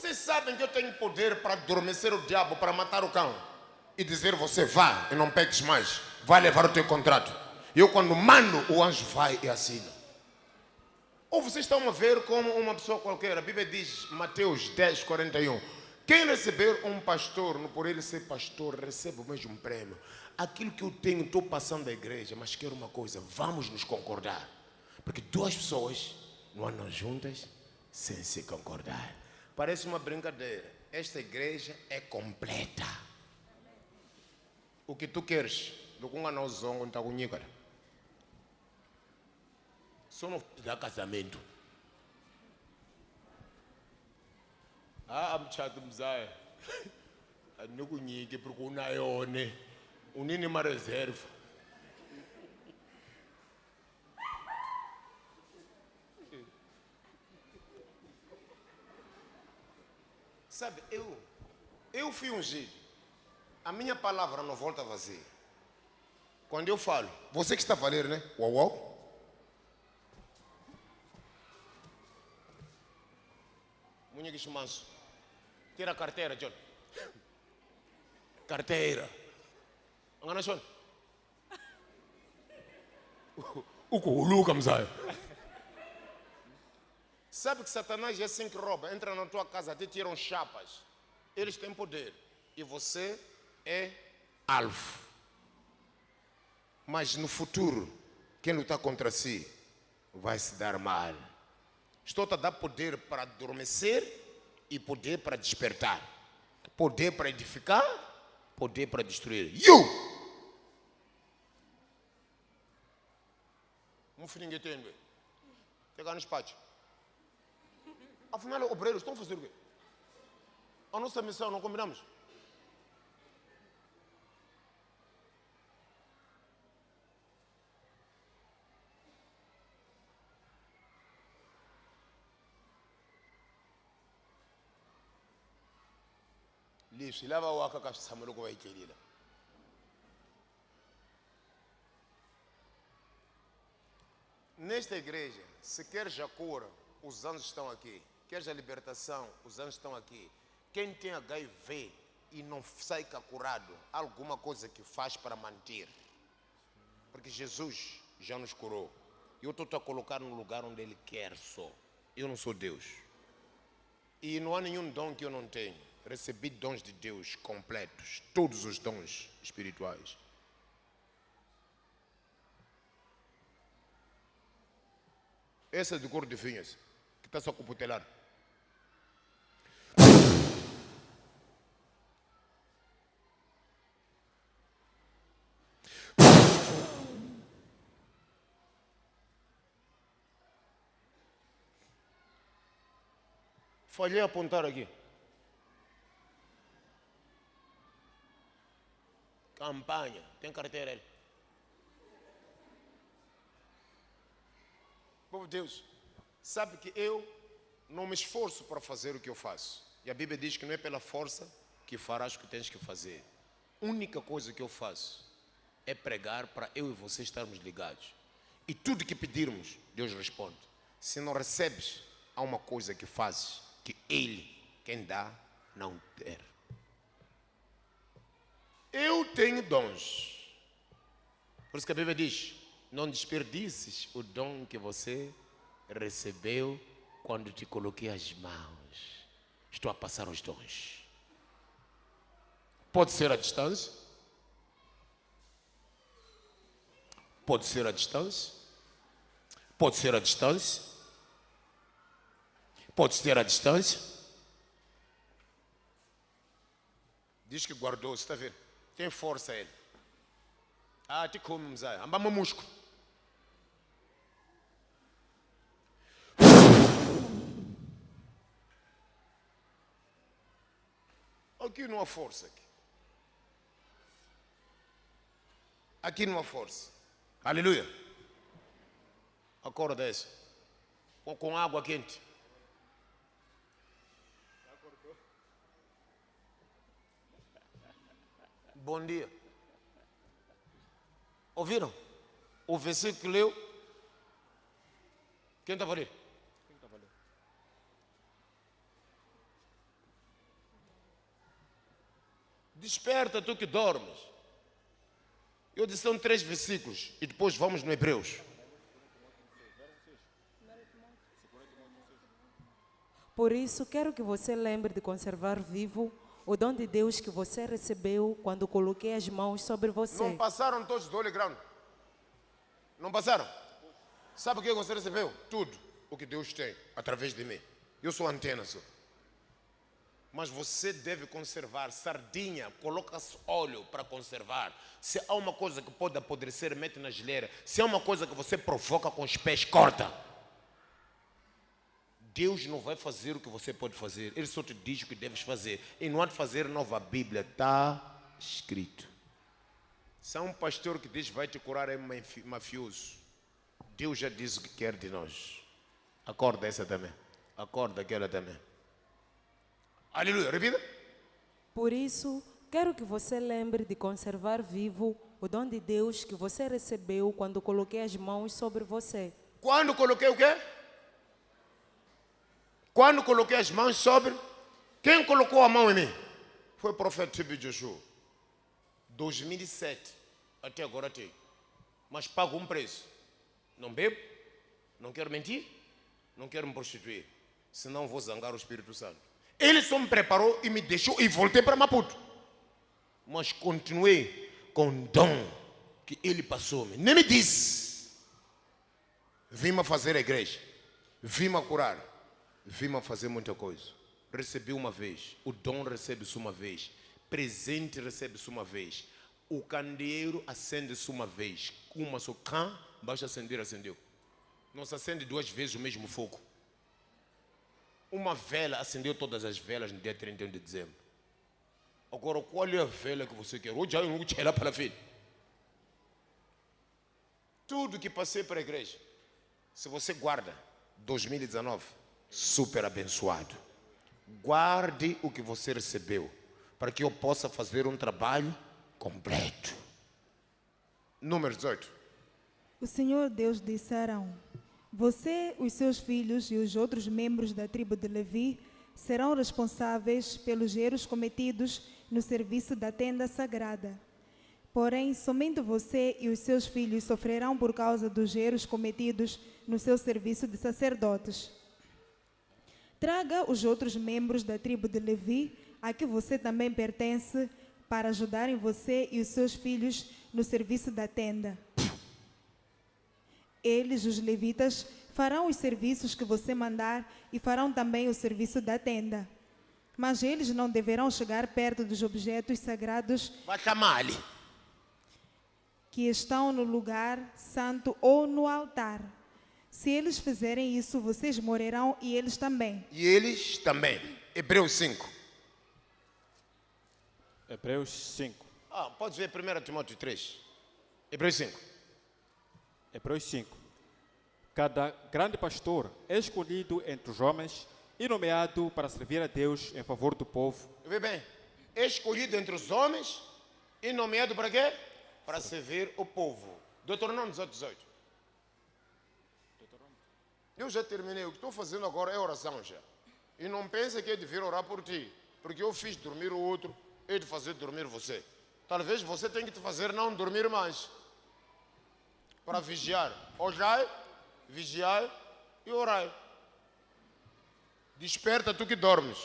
Vocês sabem que eu tenho poder para adormecer o diabo, para matar o cão. E dizer você vá e não peques mais. Vai levar o teu contrato. Eu quando mando, o anjo vai e assina. Ou vocês estão a ver como uma pessoa qualquer. A Bíblia diz, Mateus 10, 41. Quem receber um pastor, por ele ser pastor, recebe o mesmo prêmio. Aquilo que eu tenho, estou passando da igreja, mas quero uma coisa, vamos nos concordar. Porque duas pessoas não andam juntas sem se concordar. Parece uma brincadeira. Esta igreja é completa. O que tu queres, do que não zongo, não está com nícara. Só não dá casamento. Mchato mzaya. Anokunyike porque unayone. Unini uma reserva. Sabe, eu fui ungido. A minha palavra não volta vazia. Quando eu falo, você que está a ler, né? Uau, uau. Munheque manso. Tira a carteira, John. Carteira. Angana, John. O Luca, mzai. Sabe que Satanás é assim que rouba. Entra na tua casa, te tiram chapas. Eles têm poder. E você é alvo. Mas no futuro, quem lutar contra si vai se dar mal. Estou-te a dar poder para adormecer e poder para despertar. Poder para edificar, poder para destruir. Um filho ninguém tem. Pegar no espátio. Afinal, obreiros estão a fazer o quê? A nossa missão, não combinamos? Lixo, leva o aca que Samuel vai querer. Nesta igreja, se queres a cura, os anjos estão aqui. Queres a libertação, os anjos estão aqui. Quem tem HIV e não sai curado, alguma coisa que faz para manter. Porque Jesus já nos curou. Eu estou a colocar no lugar onde Ele quer só. Eu não sou Deus. E não há nenhum dom que eu não tenho. Recebi dons de Deus completos. Todos os dons espirituais. Essa é do cor de vinhas, que está só com o putelar. Falhei a apontar aqui. Campanha. Tem carteira ele. Povo de Deus, sabe que eu não me esforço para fazer o que eu faço. E a Bíblia diz que não é pela força que farás o que tens que fazer. A única coisa que eu faço é pregar para eu e você estarmos ligados. E tudo que pedirmos, Deus responde. Se não recebes, há uma coisa que fazes, que Ele, quem dá, não ter. Eu tenho dons. Por isso que a Bíblia diz, não desperdices o dom que você recebeu quando te coloquei as mãos. Estou a passar os dons. Pode ser à distância. Pode ser à distância. Pode ser à distância. Pode ser à distância. Diz que guardou, você está vendo? Tem força ele. Te come, mzai. Ambama músculo. Aqui não há força. Aqui não há força. Aleluia. Acorda essa. Ou com água quente. Bom dia. Ouviram? O versículo que leu. Quem está a ler? Desperta, tu que dormes. Eu disse, são 3 versículos. E depois vamos no Hebreus. Por isso, quero que você lembre de conservar vivo o dom de Deus que você recebeu quando coloquei as mãos sobre você. Não passaram todos do Holy Ground? Não passaram? Sabe o que você recebeu? Tudo o que Deus tem através de mim. Eu sou a antena só. Mas você deve conservar. Sardinha, coloca-se óleo para conservar. Se há uma coisa que pode apodrecer, mete na geleira. Se há uma coisa que você provoca com os pés, corta. Deus não vai fazer o que você pode fazer. Ele só te diz o que deves fazer. E não há de fazer nova Bíblia. Está escrito. Se há um pastor que diz vai te curar, é mafioso. Deus já diz o que quer de nós. Acorda essa também. Acorda aquela também. Aleluia. Repita. Por isso, quero que você lembre de conservar vivo o dom de Deus que você recebeu quando coloquei as mãos sobre você. Quando coloquei o quê? Quando coloquei as mãos sobre... Quem colocou a mão em mim? Foi o profeta Tibi Joshua. 2007. Até agora tem. Mas pago um preço. Não bebo, não quero mentir, não quero me prostituir. Senão vou zangar o Espírito Santo. Ele só me preparou e me deixou e voltei para Maputo. Mas continuei com o dom que ele passou-me. Nem me disse. Vim-me a fazer a igreja. Vim-me a curar. Vim-me a fazer muita coisa. Recebi uma vez. O dom recebe-se uma vez. Presente recebe-se uma vez. O candeeiro acende-se uma vez. Uma só cã, basta acender, acendeu. Não se acende 2 vezes o mesmo fogo. Uma vela acendeu todas as velas no dia 31 de dezembro. Agora, qual é a vela que você quer? Hoje eu não quero para a filha. Tudo que passei para a igreja, se você guarda 2019, super abençoado. Guarde o que você recebeu, para que eu possa fazer um trabalho completo. Número 18. O Senhor Deus disse a Arão: você, os seus filhos e os outros membros da tribo de Levi serão responsáveis pelos erros cometidos no serviço da tenda sagrada. Porém, somente você e os seus filhos sofrerão por causa dos erros cometidos no seu serviço de sacerdotes. Traga os outros membros da tribo de Levi, a que você também pertence, para ajudarem você e os seus filhos no serviço da tenda. Eles, os levitas, farão os serviços que você mandar e farão também o serviço da tenda. Mas eles não deverão chegar perto dos objetos sagrados Vai chamar ali. que estão no lugar santo ou no altar. Se eles fizerem isso, vocês morrerão e eles também. E eles também. Hebreus 5. Hebreus 5. Pode ver 1 Timóteo 3. Hebreus 5. Hebreus 5. Cada grande pastor é escolhido entre os homens e nomeado para servir a Deus em favor do povo. Vê bem. Escolhido entre os homens e nomeado para quê? Para servir o povo. Deuteronômio 18. Eu já terminei. O que estou fazendo agora é oração já. E não pense que é de vir orar por ti. Porque eu fiz dormir o outro, é de fazer dormir você. Talvez você tenha que te fazer não dormir mais. Para vigiar. Orai, vigiai e orai. Desperta tu que dormes.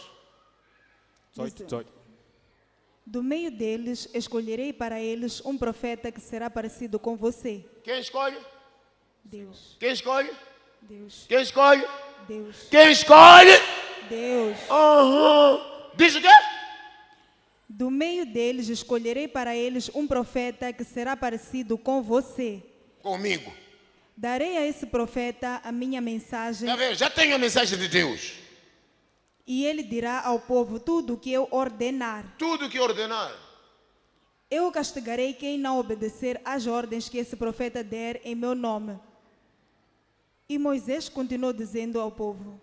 18. Do meio deles, escolherei para eles um profeta que será parecido com você. Quem escolhe? Deus, Quem escolhe? Deus, Quem escolhe? Deus, Quem escolhe? Deus. Diz o quê? Do meio deles, escolherei para eles um profeta que será parecido com você. Comigo. Darei a esse profeta a minha mensagem Tá vendo? Já tenho a mensagem de Deus. e ele dirá ao povo tudo o que eu ordenar. Tudo que ordenar. Eu castigarei quem não obedecer às ordens que esse profeta der em meu nome. E Moisés continuou dizendo ao povo: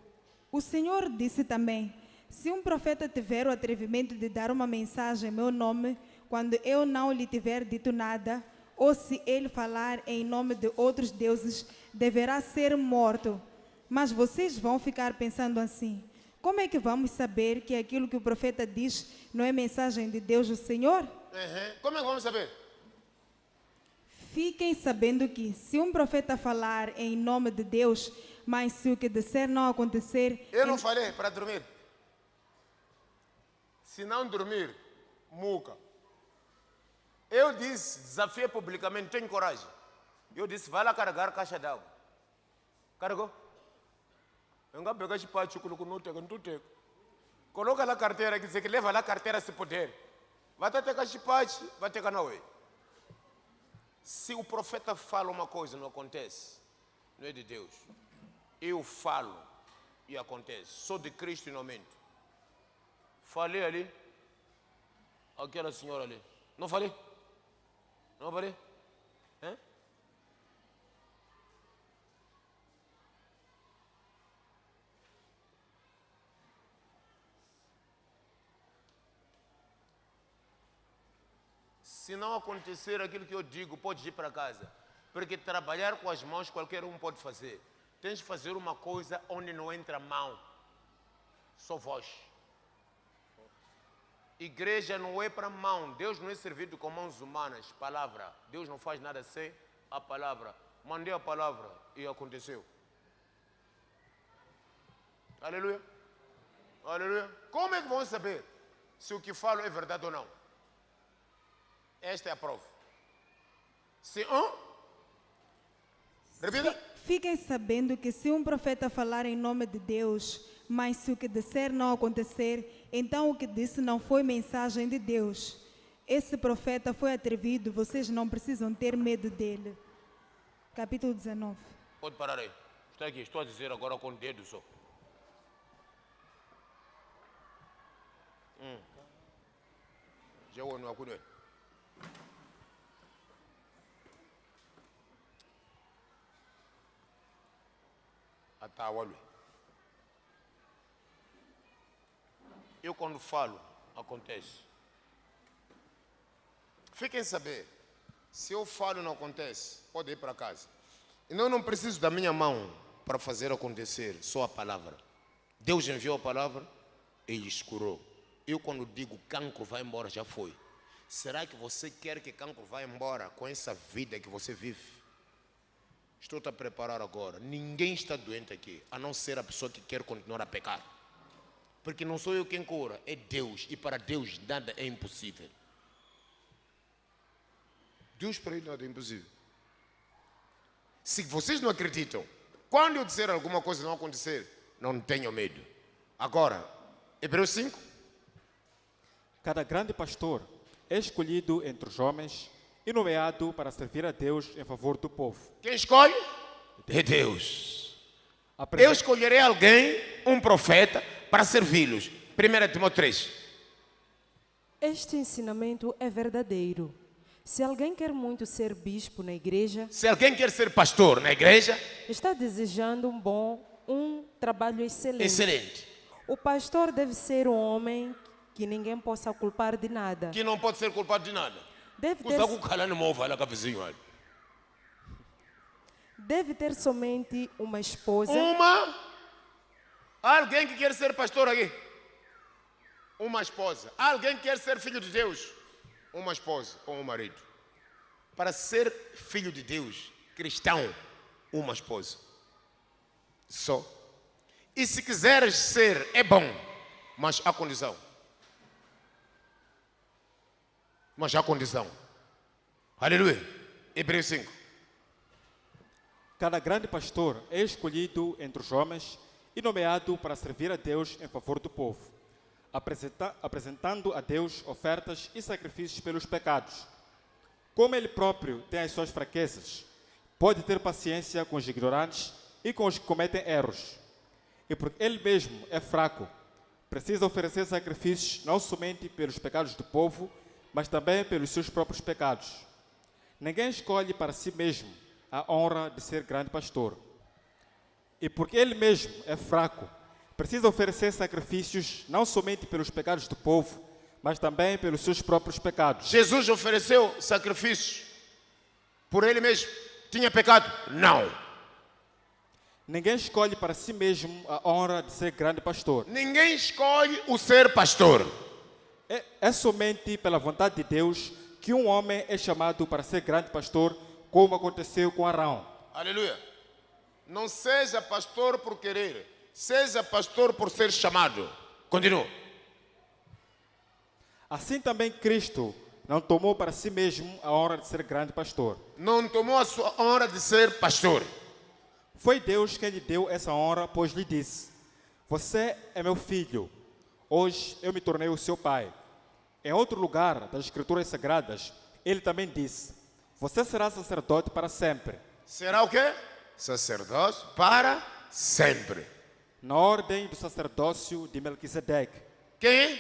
o Senhor disse também: se um profeta tiver o atrevimento de dar uma mensagem em meu nome, quando eu não lhe tiver dito nada, ou se ele falar em nome de outros deuses, deverá ser morto. Mas vocês vão ficar pensando assim: como é que vamos saber que aquilo que o profeta diz não é mensagem de Deus o Senhor? Como é que vamos saber? Fiquem sabendo que, se um profeta falar em nome de Deus, mas se o que disser não acontecer... Eu não falei para dormir. Se não dormir, muca. Eu disse, desafiei publicamente, tenho coragem. Eu disse, vai lá carregar caixa d'água. Carregou? Eu não pegar esse pátio, coloca lá a carteira, quer dizer que leva lá a carteira se puder. Vai ter que esse pátio, vai ter que não é. Se o profeta fala uma coisa, não acontece. Não é de Deus. Eu falo e acontece. Sou de Cristo e não minto. Falei ali. Aquela senhora ali. Não falei? Não falei? Hein? Se não acontecer aquilo que eu digo, pode ir para casa. Porque trabalhar com as mãos qualquer um pode fazer. Tens de fazer uma coisa onde não entra mão. Só voz. Igreja não é para mão. Deus não é servido com mãos humanas. Palavra. Deus não faz nada sem a palavra. Mandei a palavra e aconteceu. Aleluia. Aleluia. Como é que vão saber se o que falo é verdade ou não? Esta é a prova. Se repita. Fiquem sabendo que se um profeta falar em nome de Deus, mas se o que disser não acontecer, então o que disse não foi mensagem de Deus. Esse profeta foi atrevido, vocês não precisam ter medo dele. Capítulo 19. Pode parar aí. Está aqui, estou a dizer agora com o dedo só. Já o não acudo. Eu quando falo, acontece. Fiquem saber, se eu falo e não acontece, pode ir para casa. E não preciso da minha mão para fazer acontecer, só a palavra. Deus enviou a palavra e lhes curou. Eu quando digo cancro vai embora, já foi. Será que você quer que cancro vá embora com essa vida que você vive? Estou-te a preparar agora. Ninguém está doente aqui, a não ser a pessoa que quer continuar a pecar. Porque não sou eu quem cura, é Deus. E para Deus nada é impossível. Deus para ele nada é impossível. Se vocês não acreditam, quando eu disser alguma coisa não acontecer, não tenham medo. Agora, Hebreus 5. Cada grande pastor é escolhido entre os homens e nomeado para servir a Deus em favor do povo. Quem escolhe? É Deus. Eu escolherei alguém, um profeta, para servi-los. 1 Timóteo 3. Este ensinamento é verdadeiro. Se alguém quer muito ser bispo na igreja, Se alguém quer ser pastor na igreja, está desejando um trabalho excelente. excelente. O pastor deve ser um homem que ninguém possa culpar de nada. Que não pode ser culpado de nada. Deve ter somente uma esposa. Alguém que quer ser pastor aqui. Uma esposa. Alguém que quer ser filho de Deus. Uma esposa ou um marido. Para ser filho de Deus, cristão, uma esposa. Só. E se quiseres ser, é bom, mas há condição. Mas há condição. Aleluia. Hebreus 5. Cada grande pastor é escolhido entre os homens e nomeado para servir a Deus em favor do povo, apresentando a Deus ofertas e sacrifícios pelos pecados. Como ele próprio tem as suas fraquezas, pode ter paciência com os ignorantes e com os que cometem erros. E porque ele mesmo é fraco, precisa oferecer sacrifícios não somente pelos pecados do povo, mas também pelos seus próprios pecados. Ninguém escolhe para si mesmo a honra de ser grande pastor. E porque ele mesmo é fraco, precisa oferecer sacrifícios não somente pelos pecados do povo, mas também pelos seus próprios pecados. Jesus ofereceu sacrifícios por ele mesmo. Tinha pecado? Não. Ninguém escolhe para si mesmo a honra de ser grande pastor. Ninguém escolhe o ser pastor. É somente pela vontade de Deus que um homem é chamado para ser grande pastor, como aconteceu com Arão. Aleluia. Não seja pastor por querer, seja pastor por ser chamado. Continua. Assim também Cristo não tomou para si mesmo a honra de ser grande pastor. Não tomou a sua honra de ser pastor. Foi Deus quem lhe deu essa honra, pois lhe disse: você é meu filho, hoje eu me tornei o seu pai. Em outro lugar das Escrituras Sagradas, ele também disse: você será sacerdote para sempre. Será o quê? Sacerdote para sempre. Na ordem do sacerdócio de Melquisedeque. Quem?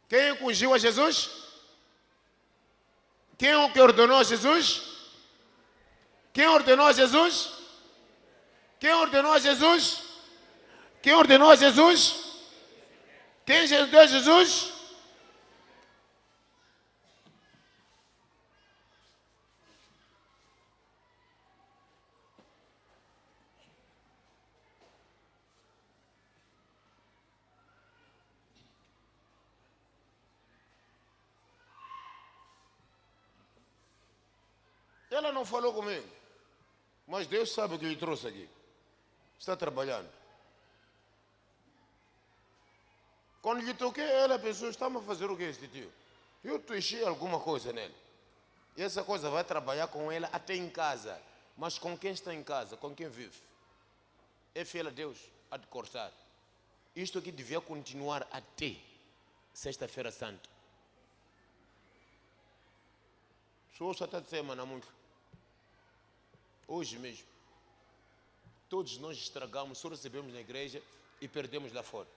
Quem ungiu a Jesus? Quem é o que ordenou a Jesus? Quem ordenou a Jesus? Quem ordenou a Jesus? Quem ordenou a Jesus? Quem deu a Jesus? Ela não falou comigo, mas Deus sabe o que lhe trouxe aqui. Está trabalhando. Quando lhe toquei, ela pensou: está-me a fazer o que este tio? Eu enchi alguma coisa nele. E essa coisa vai trabalhar com ela até em casa. Mas com quem está em casa? Com quem vive? É fiel a Deus, há de cortar. Isto aqui devia continuar até Sexta-feira Santa. Só está de semana muito. Hoje mesmo. Todos nós estragamos, só recebemos na igreja e perdemos lá fora.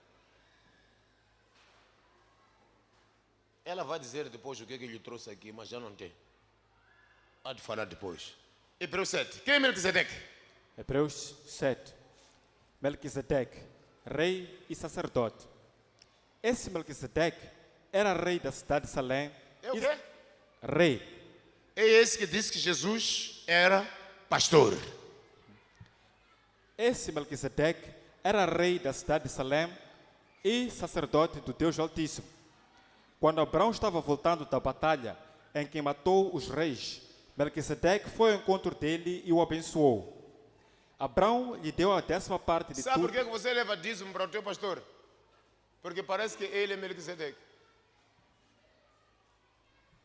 Ela vai dizer depois o que lhe trouxe aqui, mas já não tem. Há de falar depois. Hebreus 7. Quem é Melquisedeque? Hebreus 7. Melquisedeque, rei e sacerdote. Esse Melquisedeque era rei da cidade de Salém. É o quê? Rei. É esse que disse que Jesus era pastor. Esse Melquisedeque era rei da cidade de Salém e sacerdote do Deus Altíssimo. Quando Abraão estava voltando da batalha em que matou os reis, Melquisedeque foi ao encontro dele e o abençoou. Abraão lhe deu a 10ª parte de Sabe tudo. por que você leva dízimo para o teu pastor? Porque parece que ele é Melquisedeque.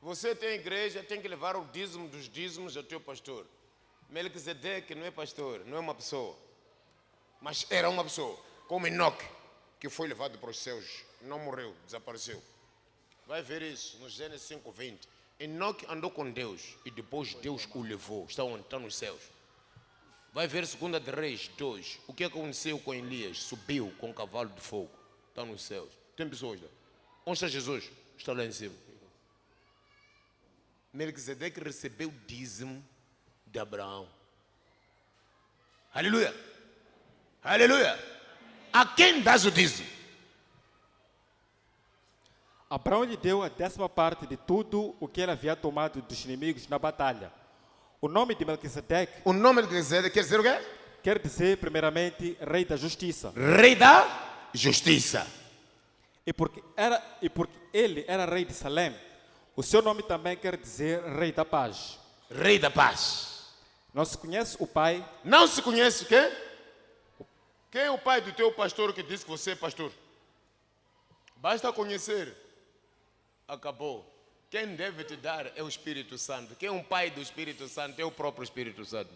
Você tem igreja, tem que levar o dízimo dos dízimos ao teu pastor. Melquisedeque não é pastor, não é uma pessoa. Mas era uma pessoa, como Enoque, que foi levado para os céus. Não morreu, desapareceu. Vai ver isso no Gênesis 5:20. Enoque andou com Deus e depois Deus o levou. Está onde? Está nos céus. Vai ver 2 de Reis 2. O que aconteceu com Elias? Subiu com um cavalo de fogo. Está nos céus. Tem pessoas lá. Onde está Jesus? Está lá em cima. Melquisedeque recebeu dízimo de Abraão. Aleluia! Aleluia! A quem dás o dízimo? Abraão lhe deu a 10ª parte de tudo o que ele havia tomado dos inimigos na batalha. O nome de Melquisedeque O nome de Melquisedeque quer dizer o quê? quer dizer, primeiramente, rei da justiça. Rei da justiça. E porque ele era rei de Salém, o seu nome também quer dizer rei da paz. Rei da paz. Não se conhece o pai, Não se conhece quem? Quem é o pai do teu pastor que disse que você é pastor? Basta conhecer. Acabou. Quem deve te dar é o Espírito Santo. Quem é o pai do Espírito Santo é o próprio Espírito Santo.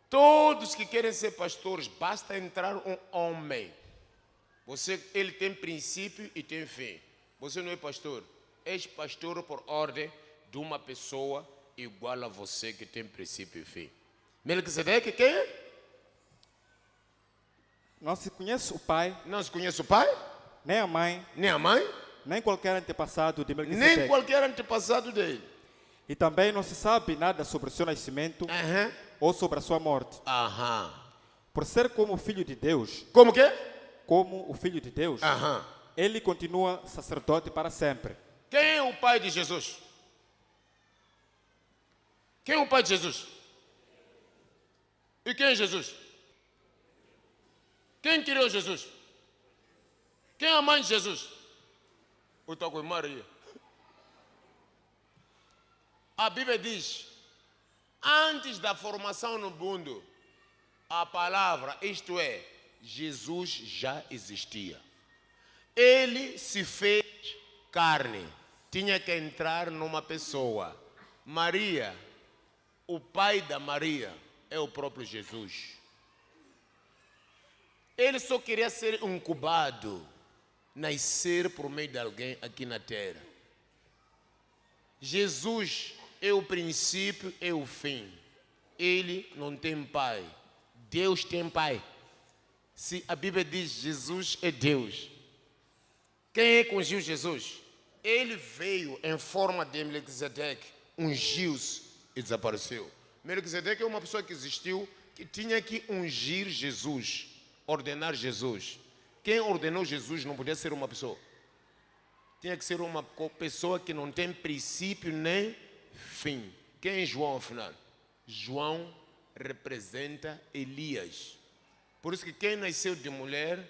Todos que querem ser pastores, basta entrar um homem. Ele tem princípio e tem fim. Você não é pastor. És pastor por ordem de uma pessoa igual a você que tem princípio e fim. Melquisedeque quem é? não se conhece o pai, Não se conhece o pai, nem a mãe, nem a mãe, nem qualquer antepassado de nem Melquisedeque. qualquer antepassado dele. E também não se sabe nada sobre o seu nascimento Aham. ou sobre a sua morte. Aham. Por ser como o Filho de Deus, Como que? como o Filho de Deus, Aham. ele continua sacerdote para sempre. Quem é o pai de Jesus? Quem é o pai de Jesus? E quem é Jesus? Quem criou Jesus? Quem é a mãe de Jesus? O tal com Maria. A Bíblia diz, antes da formação no mundo, a palavra, isto é, Jesus já existia. Ele se fez carne. Tinha que entrar numa pessoa. Maria, o pai da Maria, é o próprio Jesus. Ele só queria ser incubado, nascer por meio de alguém aqui na terra. Jesus é o princípio, é o fim. Ele não tem pai. Deus tem pai. Se a Bíblia diz Jesus é Deus. Quem é que ungiu Jesus? Ele veio em forma de Melquisedeque, ungiu-se e desapareceu. Melquisedeque é uma pessoa que existiu, que tinha que ungir Jesus, ordenar Jesus. Quem ordenou Jesus não podia ser uma pessoa. Tinha que ser uma pessoa que não tem princípio nem fim. Quem é João, afinal? João representa Elias. Por isso que quem nasceu de mulher,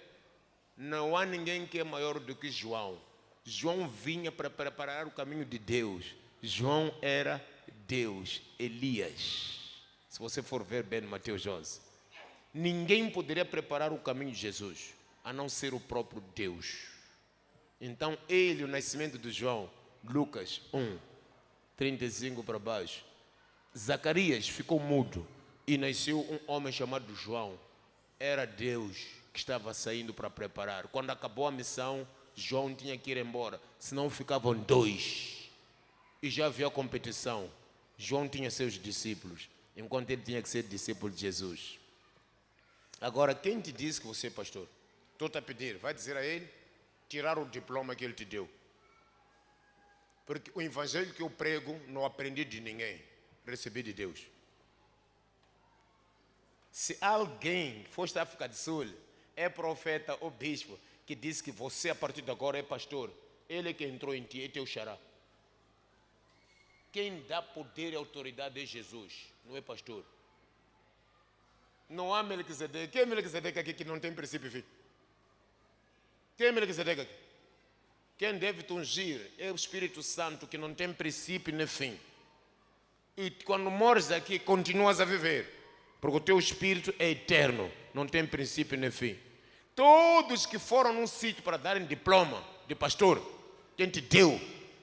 não há ninguém que é maior do que João. João vinha para preparar o caminho de Deus. João era Deus, Elias. Se você for ver bem Mateus 11. Ninguém poderia preparar o caminho de Jesus, a não ser o próprio Deus. Então ele, o nascimento de João, Lucas 1, 35 para baixo. Zacarias ficou mudo e nasceu um homem chamado João. Era Deus que estava saindo para preparar. Quando acabou a missão, João tinha que ir embora, senão ficavam dois. E já havia competição. João tinha seus discípulos, enquanto ele tinha que ser discípulo de Jesus. Agora, quem te disse que você é pastor? Estou-te a pedir, vai dizer a ele, tirar o diploma que ele te deu. Porque o evangelho que eu prego, não aprendi de ninguém, recebi de Deus. Se alguém fosse da África do Sul, é profeta ou bispo, que disse que você a partir de agora é pastor, ele é que entrou em ti, é teu xará. Quem dá poder e autoridade é Jesus, não é pastor. Não há Melquisedeque. Quem é Melquisedeque aqui que não tem princípio e fim? Quem é Melquisedeque aqui? Quem deve te ungir é o Espírito Santo, que não tem princípio nem fim. E quando mores aqui, continuas a viver. Porque o teu espírito é eterno, não tem princípio nem fim. Todos que foram num sítio para darem diploma de pastor, quem te deu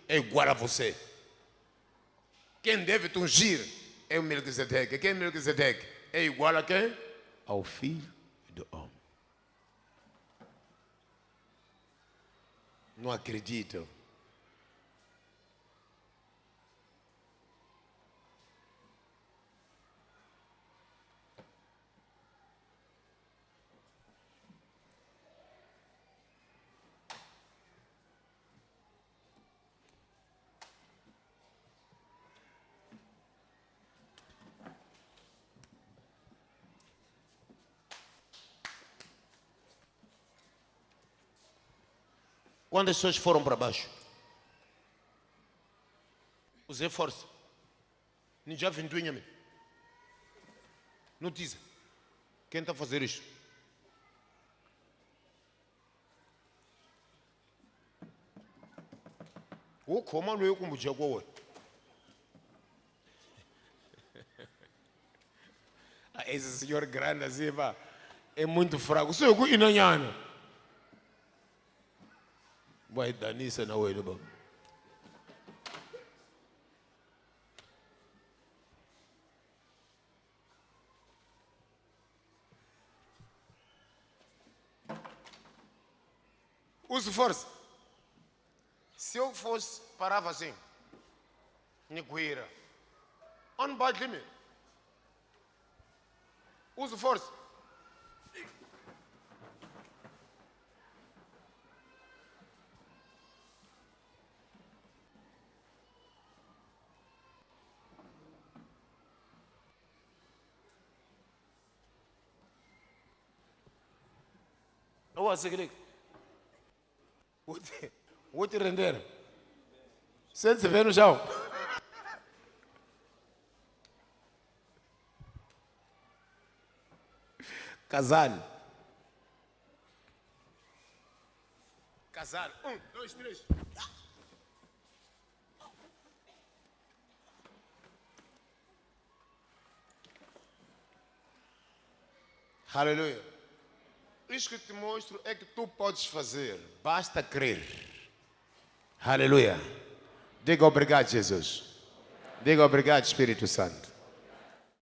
é igual a você. Quem deve te ungir é o Melquisedeque. Quem é Melquisedeque? É igual a quem? Ao Filho do Homem. Não acreditam. Quantas pessoas foram para baixo? Usei força. Ninja ventuinha-me. Notícia. Quem está a fazer isto? O como não eu como jagoa. Esse senhor grande assim, é muito fraco. Sou eu que inanhana. Vai dar nisso na hora, bom. Use força. Se eu fosse, parava assim. Nicuíra. On bate me. Use força. Não vou seguir. Vou te render. Sente-se bem no chão. Casal. casar. 1, 2, 3. Aleluia. Isso que te mostro é que tu podes fazer, basta crer. Aleluia. Diga obrigado, Jesus. Diga obrigado, Espírito Santo.